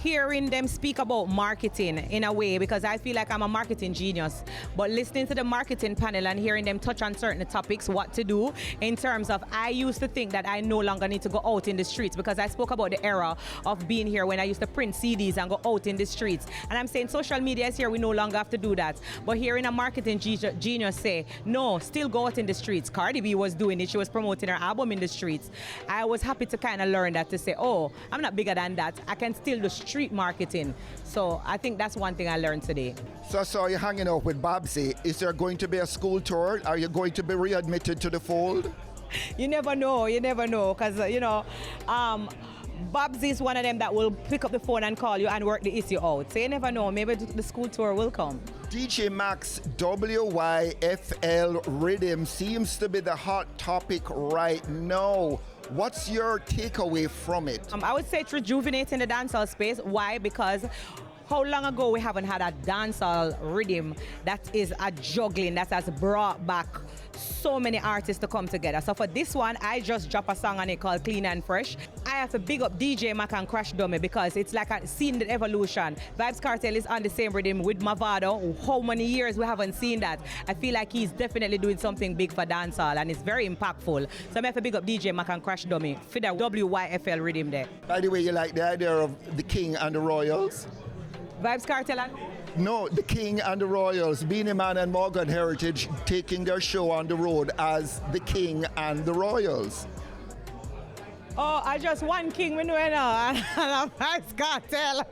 hearing them speak about marketing in a way, because I feel like I'm a marketing genius, but listening to the marketing panel and hearing them touch on certain topics, what to do in terms of, I used to think that I no longer need to go out in the streets, because I spoke about the era of being here when I used to print CDs and go out in the streets. And I'm saying social media is here, we no longer have to do that. But hearing a marketing genius say, no, still go out in the streets. Cardi B was doing it, she was promoting her album in the streets. I was happy to kind of learn that, to say, oh, I'm not bigger than that. I can still do street marketing. So I think that's one thing I learned today. So I saw you hanging out with Babsy. Is there going to be a school tour? Are you going to be readmitted to the fold? You never know, because, Babsy is one of them that will pick up the phone and call you and work the issue out. So you never know, maybe the school tour will come. DJ Max WYFL Rhythm seems to be the hot topic right now. What's your takeaway from it? I would say it's rejuvenating the dancehall space. Why? Because how long ago we haven't had a dancehall rhythm that is a juggling, that has brought back so many artists to come together. So for this one, I just dropped a song on it called Clean and Fresh. I have to big up DJ Mac and Crash Dummy, because it's like seeing the evolution. Vybz Kartel is on the same rhythm with Mavado. How many years we haven't seen that? I feel like he's definitely doing something big for dancehall, and it's very impactful. So I have to big up DJ Mac and Crash Dummy for the WYFL rhythm there. By the way, you like the idea of the King and the Royals? Vybz Kartel and... No, the King and the Royals, Beanie Man and Morgan Heritage taking their show on the road as the King and the Royals. Oh, I just one king, we know, and a Vybz Kartel.